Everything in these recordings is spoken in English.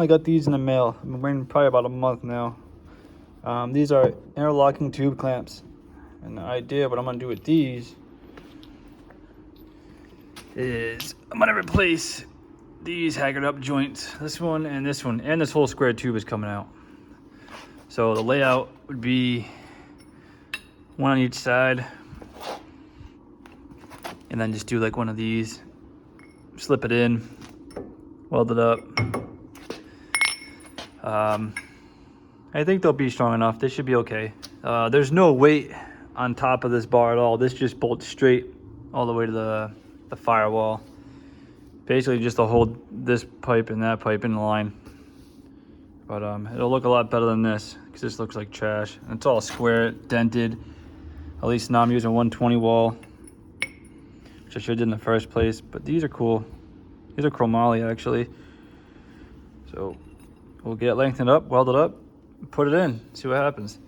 finally got these in the mail. I've been waiting probably about a month now. These are interlocking tube clamps. And the idea, what I'm gonna do with these is I'm gonna replace these haggard up joints. This one, and this whole square tube is coming out. So the layout would be one on each side, and then just do like one of these, slip it in, weld it up. I think they'll be strong enough. They should be okay. There's no weight on top of this bar at all. This just bolts straight all the way to the firewall. Basically just to hold this pipe and that pipe in line. But it'll look a lot better than this, because this looks like trash. And it's all square, dented. At least now I'm using 120 wall, which I should have did in the first place. But these are cool. These are chromoly actually. So we'll get it lengthened up, weld it up, put it in, see what happens.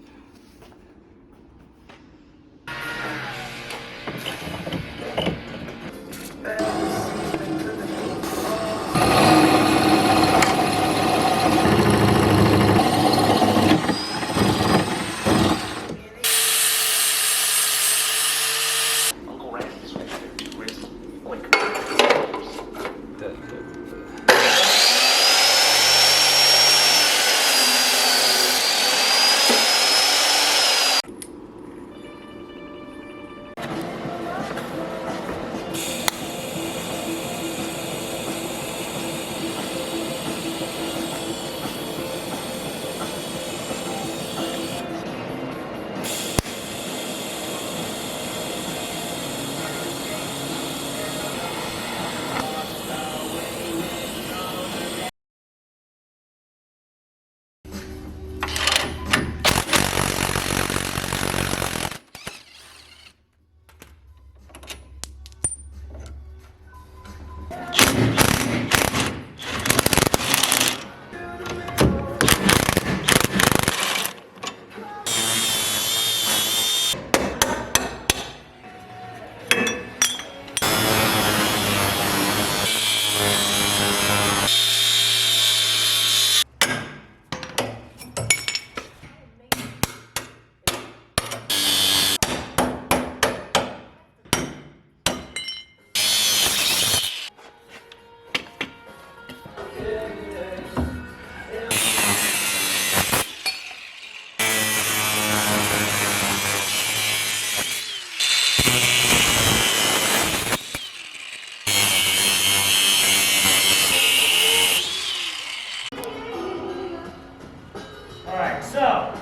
Alright, so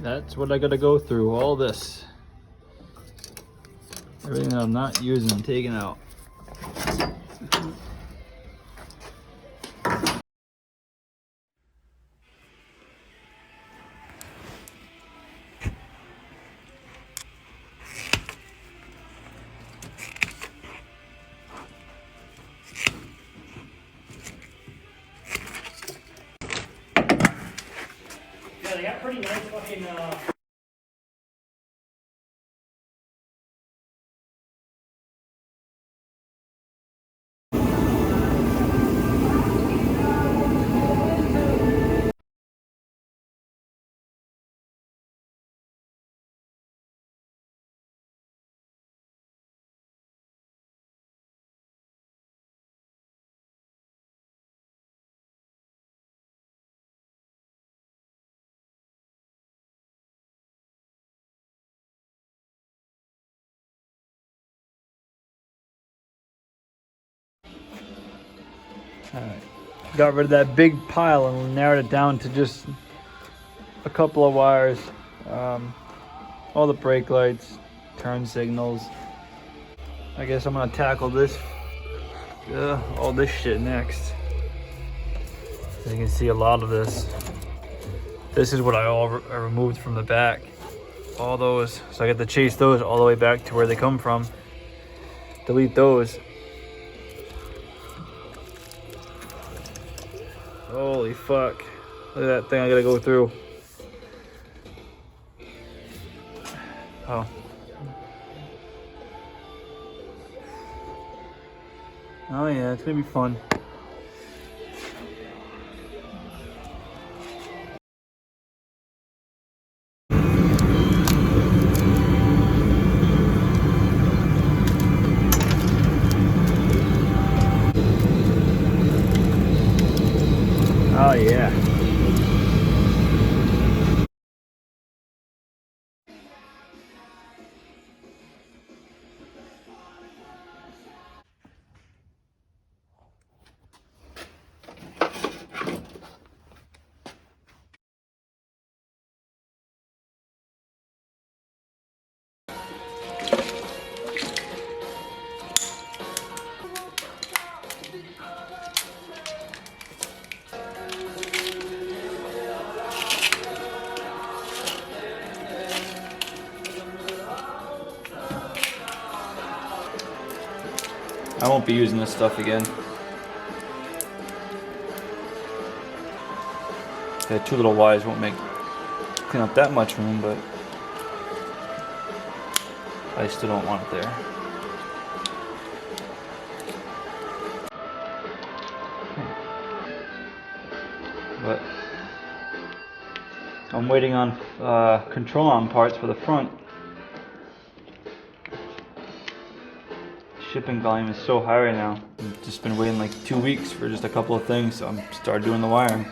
That's what I gotta go through, all this. Everything that I'm not using, I'm taking out. yeah, they got pretty nice fucking Alright. Got rid of that big pile and narrowed it down to just a couple of wires. All the brake lights, turn signals. I guess I'm gonna tackle this, all this shit next. As you can see, a lot of this. This is what I removed from the back. All those, so I get to chase those all the way back to where they come from. Delete those. Holy fuck. Look at that thing I gotta go through. Oh. Oh yeah, it's gonna be fun. Oh yeah. I won't be using this stuff again. Okay, 2 little wires won't clean up that much room, but I still don't want it there. But I'm waiting on control arm parts for the front. Shipping volume is so high right now. I've just been waiting like 2 weeks for just a couple of things, so I'm started doing the wiring.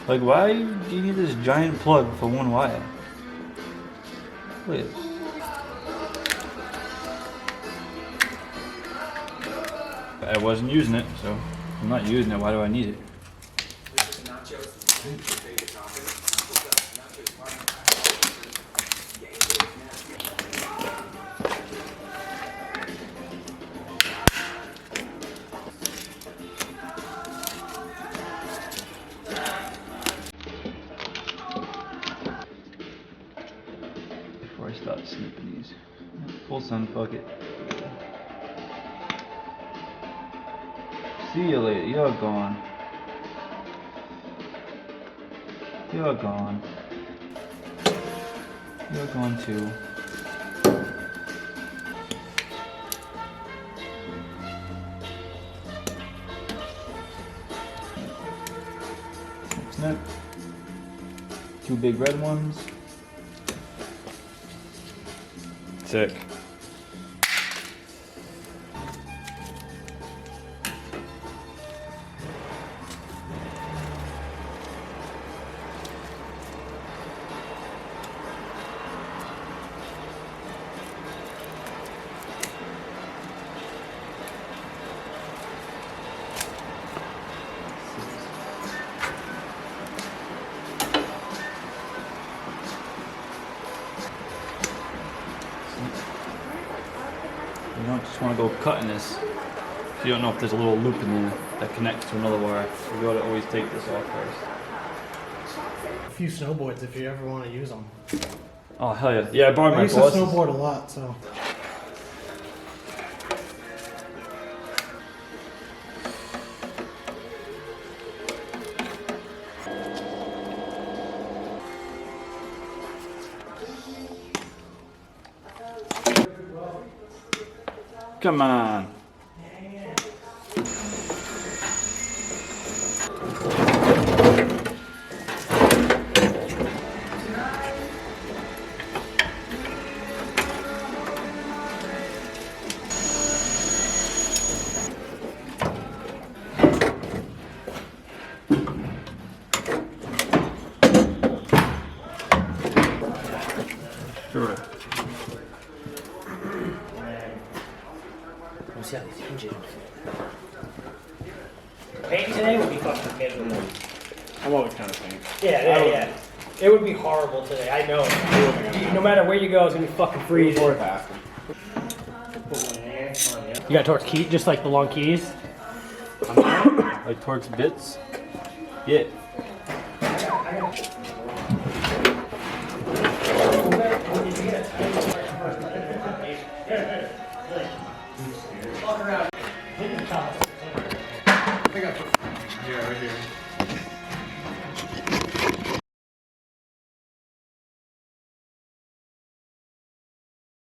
Like, why do you need this giant plug for one wire? Look at this. I wasn't using it, so I'm not using it. Why do I need it? Before I start snipping these, full sun, fuck it. See you later. You're gone. You're gone. You're gone too. Snip. 2 big red ones. Sick. You don't just want to go cutting this. You don't know if there's a little loop in there that connects to another wire. So you gotta always take this off first. A few snowboards if you ever want to use them. Oh hell yeah! Yeah, I borrowed my I used to boss's. snowboard a lot, so. Come on. Sure. I'm always kind of pink. Yeah. It would be horrible today. I know. No matter where you go, it's gonna be fucking freezing. Worth asking. You got torch key, just like the long keys. Like torch bits? Yeah.